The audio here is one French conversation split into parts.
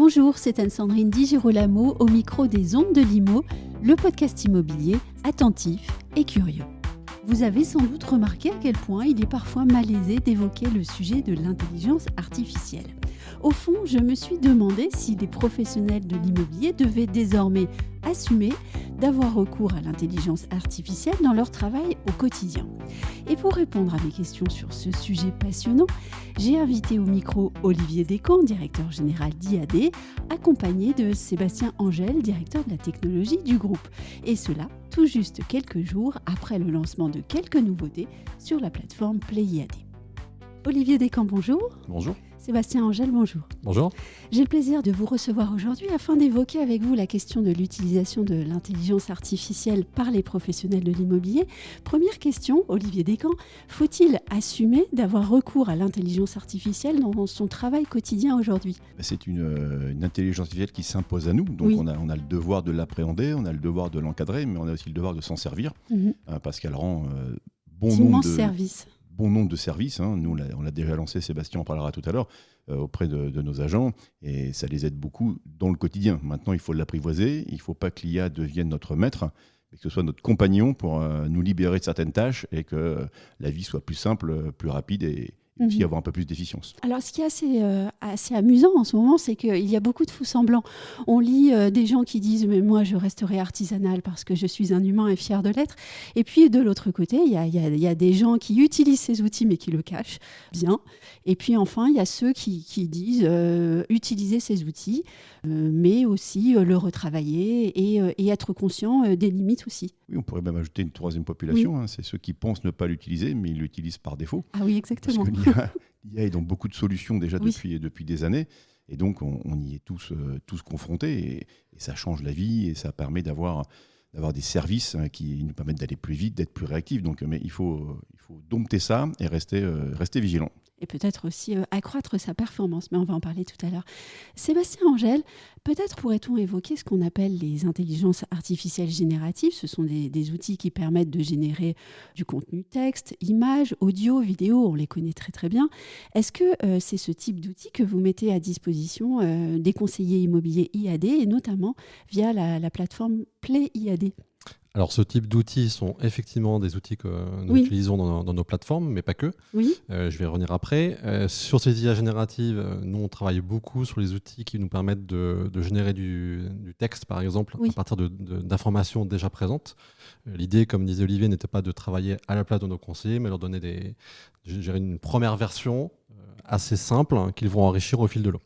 Bonjour, c'est Anne-Sandrine Di Girolamo au micro des Ondes de l'Imo, le podcast immobilier attentif et curieux. Vous avez sans doute remarqué à quel point il est parfois malaisé d'évoquer le sujet de l'intelligence artificielle. Au fond, je me suis demandé si les professionnels de l'immobilier devaient désormais assumer d'avoir recours à l'intelligence artificielle dans leur travail au quotidien. Et pour répondre à mes questions sur ce sujet passionnant, j'ai invité au micro Olivier Descamps, directeur général d'IAD, accompagné de Sébastien Angel, directeur de la technologie du groupe. Et cela tout juste quelques jours après le lancement de quelques nouveautés sur la plateforme Play IAD. Olivier Descamps, bonjour. Bonjour. Sébastien Angel, bonjour. Bonjour. J'ai le plaisir de vous recevoir aujourd'hui afin d'évoquer avec vous la question de l'utilisation de l'intelligence artificielle par les professionnels de l'immobilier. Première question, Olivier Descamps, faut-il assumer d'avoir recours à l'intelligence artificielle dans son travail quotidien aujourd'hui ? C'est une intelligence artificielle qui s'impose à nous, donc oui. on a le devoir de l'appréhender, on a le devoir de l'encadrer, mais on a aussi le devoir de s'en servir, parce qu'elle rend bon nombre de services. Nous, on l'a déjà lancé, Sébastien en parlera tout à l'heure, auprès de nos agents, et ça les aide beaucoup dans le quotidien. Maintenant, il faut l'apprivoiser, il ne faut pas que l'IA devienne notre maître, mais que ce soit notre compagnon pour nous libérer de certaines tâches et que la vie soit plus simple, plus rapide et aussi avoir un peu plus d'efficience. Alors, ce qui est assez amusant en ce moment, c'est qu'il y a beaucoup de faux-semblants. On lit des gens qui disent « mais moi, je resterai artisanal parce que je suis un humain et fier de l'être ». Et puis, de l'autre côté, il y a des gens qui utilisent ces outils mais qui le cachent bien. Et puis, enfin, il y a ceux qui disent utiliser ces outils, mais aussi le retravailler et être conscient des limites aussi. Oui, on pourrait même ajouter une troisième population, c'est ceux qui pensent ne pas l'utiliser, mais ils l'utilisent par défaut. Ah oui, exactement. Parce que l'IA est dans beaucoup de solutions déjà depuis des années, et donc on y est tous confrontés, et ça change la vie, et ça permet d'avoir des services qui nous permettent d'aller plus vite, d'être plus réactifs. Donc, mais il faut dompter ça et rester vigilant. Et peut-être aussi accroître sa performance, mais on va en parler tout à l'heure. Sébastien Angel, peut-être pourrait-on évoquer ce qu'on appelle les intelligences artificielles génératives. Ce sont des outils qui permettent de générer du contenu texte, images, audio, vidéo, on les connaît très très bien. Est-ce que c'est ce type d'outils que vous mettez à disposition des conseillers immobiliers IAD, et notamment via la plateforme Play IAD ? Alors, ce type d'outils sont effectivement des outils que nous utilisons dans nos plateformes, mais pas que. Oui. Je vais revenir après. Sur ces IA génératives, nous, on travaille beaucoup sur les outils qui nous permettent de générer du texte, par exemple, à partir d'informations déjà présentes. L'idée, comme disait Olivier, n'était pas de travailler à la place de nos conseillers, mais leur donner une première version assez simple qu'ils vont enrichir au fil de l'eau.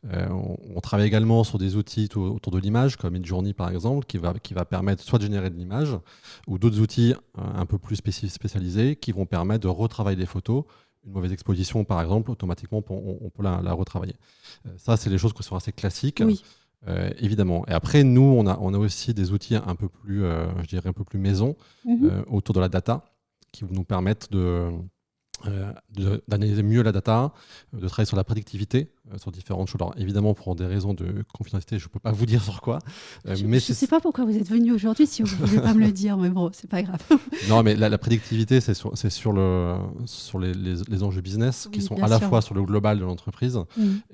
On travaille également sur des outils autour de l'image, comme Midjourney par exemple, qui va permettre soit de générer de l'image, ou d'autres outils un peu plus spécialisés qui vont permettre de retravailler des photos. Une mauvaise exposition par exemple, automatiquement on peut la retravailler. Ça, c'est les choses qui sont assez classiques, évidemment. Et après, nous, on a aussi des outils un peu plus, je dirais un peu plus maison, autour de la data, qui vont nous permettre d'analyser mieux la data, de travailler sur la prédictivité, sur différentes choses. Alors évidemment, pour des raisons de confidentialité, je ne peux pas vous dire sur quoi. Je ne sais pas pourquoi vous êtes venu aujourd'hui si vous ne voulez pas me le dire, mais bon, c'est pas grave. Non, mais la prédictivité, c'est sur les enjeux business qui sont à la fois sur le global de l'entreprise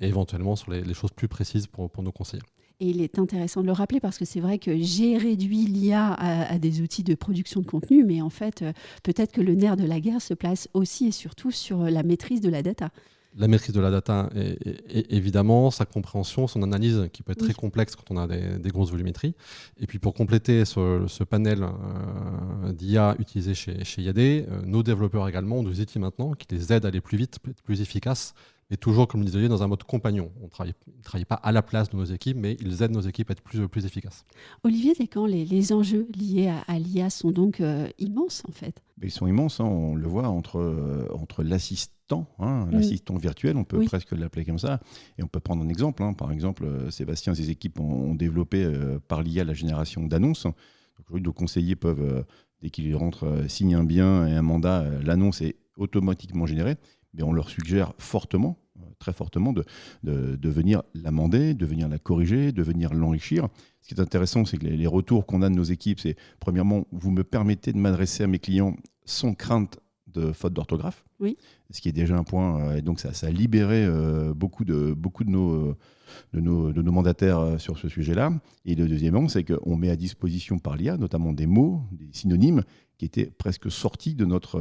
et éventuellement sur les choses plus précises pour nos conseillers. Et il est intéressant de le rappeler parce que c'est vrai que j'ai réduit l'IA à des outils de production de contenu, mais en fait, peut-être que le nerf de la guerre se place aussi et surtout sur la maîtrise de la data. La maîtrise de la data, et évidemment, sa compréhension, son analyse, qui peut être très complexe quand on a des grosses volumétries. Et puis pour compléter ce panel d'IA utilisé chez IAD, nos développeurs également ont des outils maintenant qui les aident à aller plus vite, plus efficaces, et toujours, comme le disait, dans un mode compagnon. On ne travaille pas à la place de nos équipes, mais ils aident nos équipes à être plus efficaces. Olivier Descamps, les enjeux liés à l'IA sont donc immenses, en fait. Ils sont immenses, on le voit, entre l'assistant, l'assistant virtuel, on peut presque l'appeler comme ça, et on peut prendre un exemple. Par exemple, Sébastien et ses équipes ont développé par l'IA la génération d'annonces. Aujourd'hui, nos conseillers peuvent, dès qu'ils rentrent, signer un bien et un mandat, l'annonce est automatiquement générée. Mais on leur suggère fortement, très fortement, de venir l'amender, de venir la corriger, de venir l'enrichir. Ce qui est intéressant, c'est que les retours qu'on a de nos équipes, c'est premièrement, vous me permettez de m'adresser à mes clients sans crainte de fautes d'orthographe, oui. Ce qui est déjà un point. Et donc ça a libéré beaucoup de nos mandataires sur ce sujet-là. Et le deuxièmement, c'est qu'on met à disposition par l'IA notamment des mots, des synonymes qui étaient presque sortis de notre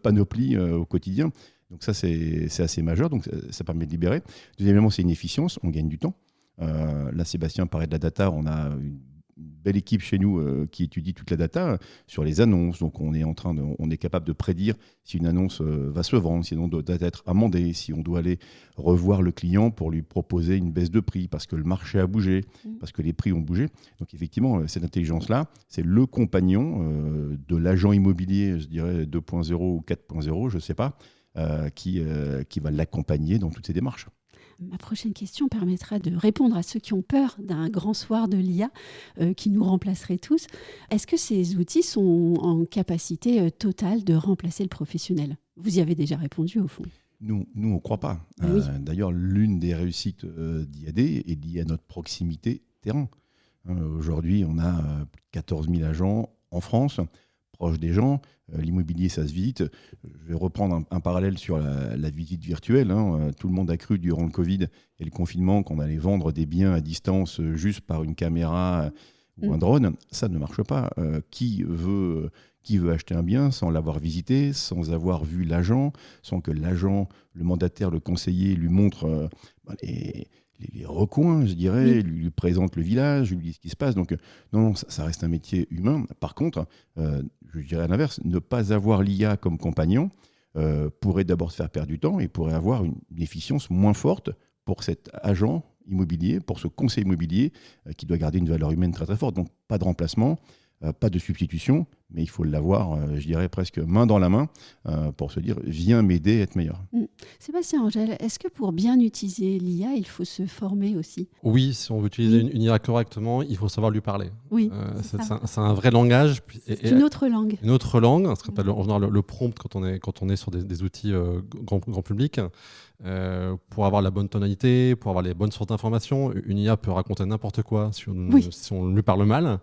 panoplie au quotidien. Donc ça, c'est assez majeur, donc ça permet de libérer. Deuxièmement, c'est une efficience, on gagne du temps. Là, Sébastien parlait de la data, on a une belle équipe chez nous qui étudie toute la data sur les annonces. Donc on est capable de prédire si une annonce va se vendre, si elle doit être amendée, si on doit aller revoir le client pour lui proposer une baisse de prix parce que le marché a bougé, parce que les prix ont bougé. Donc effectivement, cette intelligence-là, c'est le compagnon de l'agent immobilier, je dirais 2.0 ou 4.0, je ne sais pas, qui va l'accompagner dans toutes ces démarches. Ma prochaine question permettra de répondre à ceux qui ont peur d'un grand soir de l'IA qui nous remplacerait tous. Est-ce que ces outils sont en capacité totale de remplacer le professionnel ? Vous y avez déjà répondu au fond. Nous on ne croit pas. Oui. D'ailleurs, l'une des réussites d'IAD est liée à notre proximité terrain. Aujourd'hui, on a plus de 14 000 agents en France, proches des gens. L'immobilier, ça se visite. Je vais reprendre un parallèle sur la visite virtuelle. Tout le monde a cru durant le Covid et le confinement qu'on allait vendre des biens à distance juste par une caméra ou un drone. Ça ne marche pas. Qui veut acheter un bien sans l'avoir visité, sans avoir vu l'agent, sans que l'agent, le mandataire, le conseiller lui montre les recoins, je dirais, lui présente le village, lui dit ce qui se passe. Donc, non, ça reste un métier humain. Par contre, je dirais à l'inverse, ne pas avoir l'IA comme compagnon pourrait d'abord se faire perdre du temps et pourrait avoir une efficience moins forte pour cet agent immobilier, pour ce conseiller immobilier qui doit garder une valeur humaine très très forte. Donc, pas de remplacement, pas de substitution, mais il faut l'avoir, je dirais, presque main dans la main pour se dire « viens m'aider à être meilleur ». Sébastien Angel, est-ce que pour bien utiliser l'IA, il faut se former aussi ? Oui, si on veut utiliser une IA correctement, il faut savoir lui parler. Oui, c'est un vrai langage. C'est une autre langue. Une autre langue, ce qu'on appelle en général le prompt quand on est sur des outils grand public. Pour avoir la bonne tonalité, pour avoir les bonnes sources d'informations, une IA peut raconter n'importe quoi si on lui parle mal.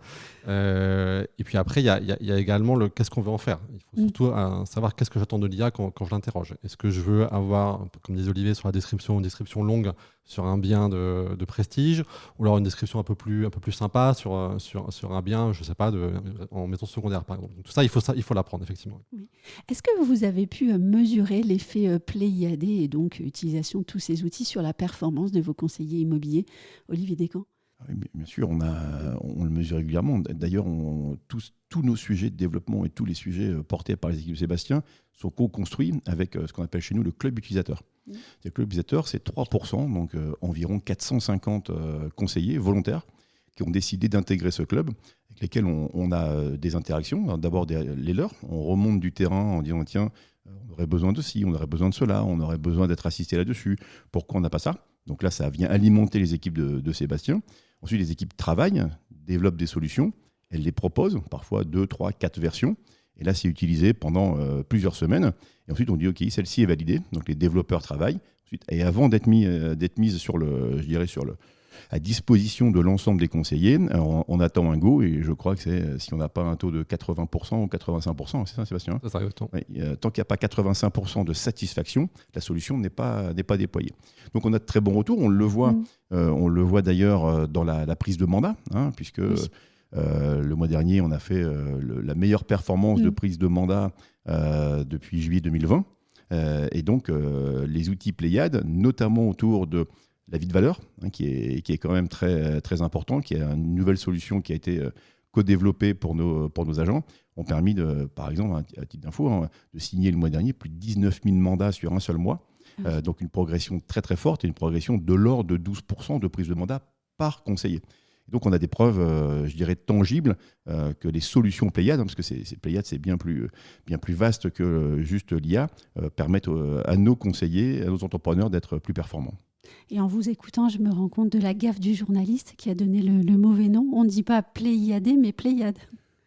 Et puis après, il y a également le qu'est-ce qu'on veut en faire. Il faut surtout savoir qu'est-ce que j'attends de l'IA quand je l'interroge. Est-ce que je veux avoir, comme disait Olivier, sur la description, une description longue sur un bien de prestige, ou alors une description un peu plus sympa sur un bien, je ne sais pas, en maison secondaire par exemple. Donc, tout ça, il faut l'apprendre effectivement. Oui. Est-ce que vous avez pu mesurer l'effet Play IAD et donc utilisation de tous ces outils sur la performance de vos conseillers immobiliers ? Olivier Descamps ? Oui, bien sûr, on le mesure régulièrement. D'ailleurs, tous nos sujets de développement et tous les sujets portés par les équipes de Sébastien sont co-construits avec ce qu'on appelle chez nous le club utilisateur. Le club utilisateur, c'est 3%, donc environ 450 conseillers volontaires qui ont décidé d'intégrer ce club, avec lesquels on a des interactions. D'abord les leurs, on remonte du terrain en disant tiens, on aurait besoin de ci, on aurait besoin de cela, on aurait besoin d'être assisté là-dessus. Pourquoi on n'a pas ça ? Donc là, ça vient alimenter les équipes de Sébastien. Ensuite, les équipes travaillent, développent des solutions, elles les proposent, parfois 2, 3, 4 versions. Et là, c'est utilisé pendant plusieurs semaines. Et ensuite, on dit, OK, celle-ci est validée. Donc, les développeurs travaillent. Ensuite, et avant d'être mise à disposition de l'ensemble des conseillers, on attend un go. Et je crois que c'est si on n'a pas un taux de 80% ou 85%, c'est ça, Sébastien ? C'est ça, exactement. Oui, tant qu'il n'y a pas 85% de satisfaction, la solution n'est pas déployée. Donc, on a de très bons retours. On le voit d'ailleurs dans la prise de mandat, puisque... Oui. Le mois dernier, on a fait la meilleure performance de prise de mandat depuis juillet 2020. Et donc, les outils Pléiade, notamment autour de la vie de valeur, qui est quand même très, très important, qui est une nouvelle solution qui a été co-développée pour nos agents, ont permis, par exemple, à titre d'info, de signer le mois dernier plus de 19 000 mandats sur un seul mois. Donc, une progression très, très forte et une progression de l'ordre de 12% de prise de mandat par conseiller. Donc, on a des preuves, je dirais, tangibles que les solutions Pléiade, parce que Pléiade, c'est bien plus vaste que juste l'IA, permettent à nos conseillers, à nos entrepreneurs d'être plus performants. Et en vous écoutant, je me rends compte de la gaffe du journaliste qui a donné le mauvais nom. On ne dit pas Pléiade, mais Pléiade.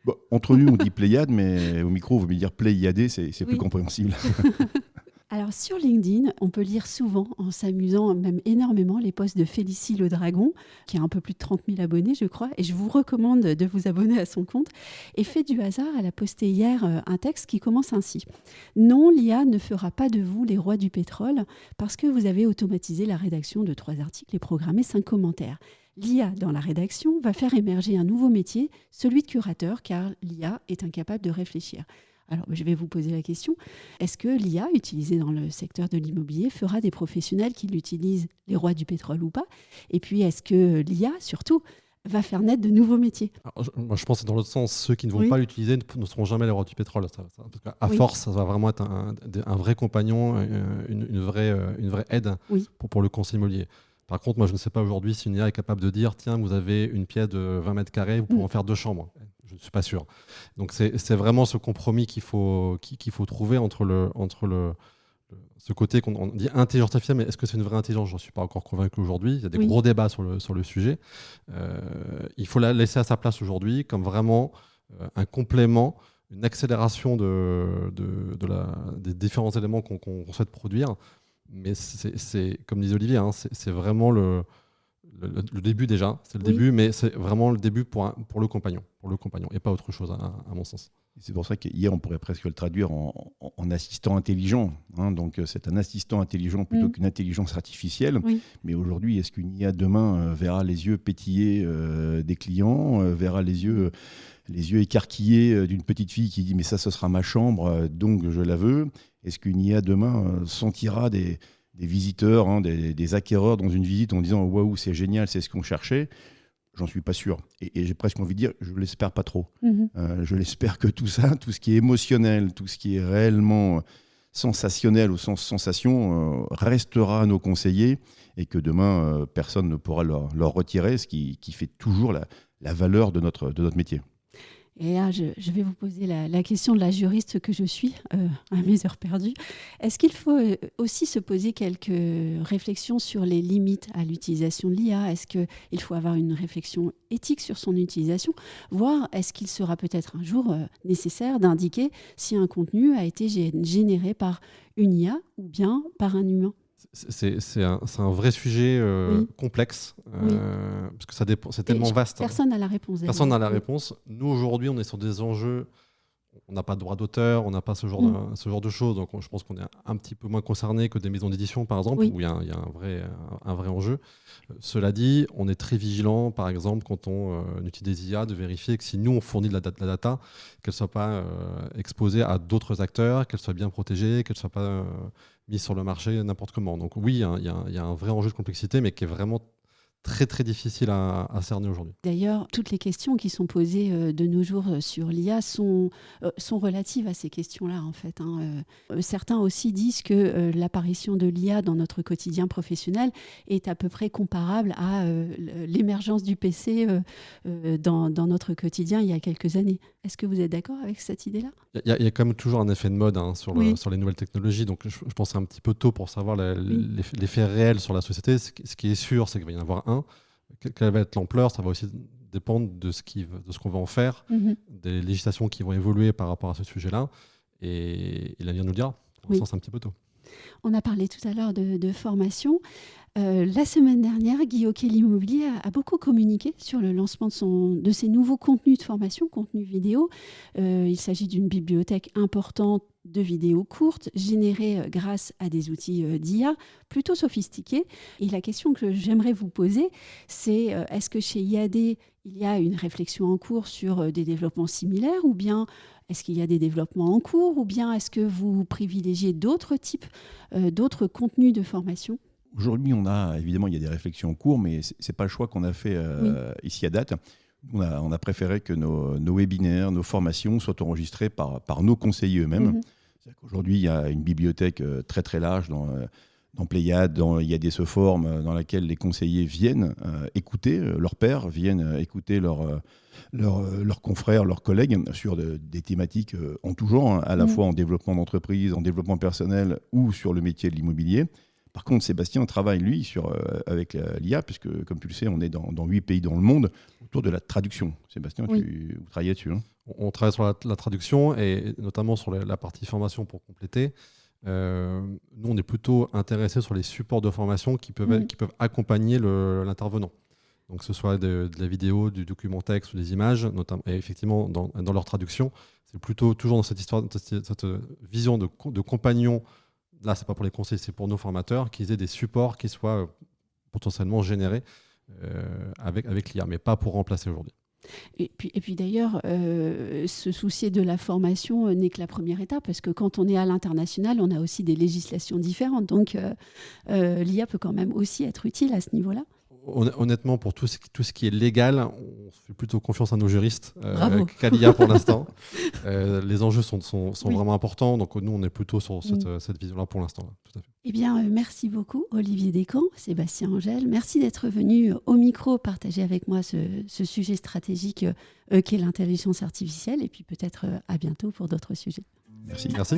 Bon, entre nous, on dit Pléiade, mais au micro, vous me dire Pléiade, c'est plus compréhensible. Alors sur LinkedIn, on peut lire souvent, en s'amusant même énormément, les posts de Félicie Le Dragon, qui a un peu plus de 30 000 abonnés, je crois, et je vous recommande de vous abonner à son compte. Et fait du hasard, elle a posté hier un texte qui commence ainsi. « Non, l'IA ne fera pas de vous les rois du pétrole parce que vous avez automatisé la rédaction de 3 articles et programmé 5 commentaires. L'IA dans la rédaction va faire émerger un nouveau métier, celui de curateur, car l'IA est incapable de réfléchir. » Alors, je vais vous poser la question, est-ce que l'IA utilisée dans le secteur de l'immobilier fera des professionnels qui l'utilisent les rois du pétrole ou pas ? Et puis, est-ce que l'IA, surtout, va faire naître de nouveaux métiers ? Moi, je pense que dans l'autre sens, ceux qui ne vont pas l'utiliser ne seront jamais les rois du pétrole. Parce qu'à force, ça va vraiment être un vrai compagnon, une vraie aide pour le conseil immobilier. Par contre, moi, je ne sais pas aujourd'hui si une IA est capable de dire « Tiens, vous avez une pièce de 20 mètres carrés, vous pouvez en faire 2 chambres ». Je ne suis pas sûr. Donc, c'est vraiment ce compromis qu'il faut trouver entre ce côté qu'on dit intelligence artificielle, mais est-ce que c'est une vraie intelligence ? Je ne suis pas encore convaincu aujourd'hui. Il y a des gros débats sur le sujet. Il faut la laisser à sa place aujourd'hui comme vraiment un complément, une accélération des différents éléments qu'on souhaite produire. Mais c'est comme disait Olivier, c'est vraiment le début déjà. C'est le début, mais c'est vraiment le début pour le compagnon et pas autre chose à mon sens. C'est pour ça qu'hier, on pourrait presque le traduire en assistant intelligent. Donc, c'est un assistant intelligent plutôt qu'une intelligence artificielle. Oui. Mais aujourd'hui, est-ce qu'une IA demain verra les yeux pétiller des clients, verra les yeux écarquillés d'une petite fille qui dit « mais ça, ce sera ma chambre, donc je la veux ». Est-ce qu'une IA demain sentira des visiteurs, des acquéreurs dans une visite en disant « waouh, c'est génial, c'est ce qu'on cherchait ». J'en suis pas sûr. Et j'ai presque envie de dire, je l'espère pas trop. Je l'espère que tout ça, tout ce qui est émotionnel, tout ce qui est réellement sensationnel au sens sensation, restera à nos conseillers et que demain, personne ne pourra leur retirer, ce qui fait toujours la valeur de notre métier. Et là, je vais vous poser la question de la juriste que je suis, à mes heures perdues. Est-ce qu'il faut aussi se poser quelques réflexions sur les limites à l'utilisation de l'IA ? Est-ce qu'il faut avoir une réflexion éthique sur son utilisation ? Voire est-ce qu'il sera peut-être un jour nécessaire d'indiquer si un contenu a été généré par une IA ou bien par un humain ? C'est un vrai sujet complexe, parce que ça dépend, c'est tellement vaste. Personne n'a la réponse. Personne n'a la réponse. Nous, aujourd'hui, on est sur des enjeux, on n'a pas de droit d'auteur, on n'a pas ce genre de choses, donc je pense qu'on est un petit peu moins concerné que des maisons d'édition, par exemple, où il y a un vrai enjeu. Cela dit, on est très vigilant, par exemple, quand on utilise des IA, de vérifier que si nous, on fournit de la data, qu'elle ne soit pas exposée à d'autres acteurs, qu'elle soit bien protégée, qu'elle ne soit pas mise sur le marché n'importe comment. Donc oui, il y a un vrai enjeu de complexité, mais qui est vraiment très très difficile à cerner aujourd'hui. D'ailleurs, toutes les questions qui sont posées de nos jours sur l'IA sont relatives à ces questions-là, en fait. Certains aussi disent que l'apparition de l'IA dans notre quotidien professionnel est à peu près comparable à l'émergence du PC dans notre quotidien il y a quelques années. Est-ce que vous êtes d'accord avec cette idée-là ? Il y a quand même toujours un effet de mode sur les nouvelles technologies, donc je pense que c'est un petit peu tôt pour savoir l'effet réel sur la société. Ce qui est sûr, c'est qu'il va y en avoir un. Quelle va être l'ampleur ? Ça va aussi dépendre de ce qu'on va en faire, des législations qui vont évoluer par rapport à ce sujet-là, et l'avenir nous le dira. Pour l'instant, c'est un petit peu tôt. On a parlé tout à l'heure de formation. La semaine dernière, Guy Hockey l'Immobilier a beaucoup communiqué sur le lancement de ses nouveaux contenus de formation, contenus vidéo. Il s'agit d'une bibliothèque importante de vidéos courtes, générées grâce à des outils d'IA plutôt sophistiqués. Et la question que j'aimerais vous poser, c'est est-ce que chez IAD, il y a une réflexion en cours sur des développements similaires, ou bien est-ce qu'il y a des développements en cours, ou bien est-ce que vous privilégiez d'autres types, d'autres contenus de formation ? Aujourd'hui, évidemment, il y a des réflexions en cours, mais ce n'est pas le choix qu'on a fait ici à date. On a préféré que nos webinaires, nos formations soient enregistrés par nos conseillers eux-mêmes. C'est-à-dire qu'aujourd'hui, il y a une bibliothèque très très large dans Pléiade, il y a des Soformes dans laquelle les conseillers viennent écouter leurs pairs, viennent écouter leurs confrères, leurs collègues sur des thématiques en tout genre, à la fois en développement d'entreprise, en développement personnel ou sur le métier de l'immobilier. Par contre, Sébastien travaille, lui, avec l'IA, puisque, comme tu le sais, on est dans 8 pays dans le monde, autour de la traduction. Sébastien, vous travaillez dessus, hein ? On travaille sur la traduction, et notamment sur la partie formation pour compléter. Nous, on est plutôt intéressés sur les supports de formation qui peuvent accompagner l'intervenant. Donc, que ce soit de la vidéo, du document texte ou des images, notamment, et effectivement, dans leur traduction, c'est plutôt toujours dans cette histoire, cette vision de compagnon. Là, c'est pas pour les conseils, c'est pour nos formateurs, qu'ils aient des supports qui soient potentiellement générés avec l'IA, mais pas pour remplacer aujourd'hui. Et puis d'ailleurs, se soucier de la formation n'est que la première étape, parce que quand on est à l'international, on a aussi des législations différentes. Donc, l'IA peut quand même aussi être utile à ce niveau-là. Honnêtement, pour tout ce qui est légal, on fait plutôt confiance à nos juristes qu'à Bravo. l'IA pour l'instant. Les enjeux sont vraiment importants, donc nous, on est plutôt sur cette vision-là pour l'instant. Tout à fait. Eh bien, merci beaucoup, Olivier Descamps, Sébastien Angèle. Merci d'être venu au micro partager avec moi ce sujet stratégique qu'est l'intelligence artificielle, et puis peut-être à bientôt pour d'autres sujets. Merci. Merci.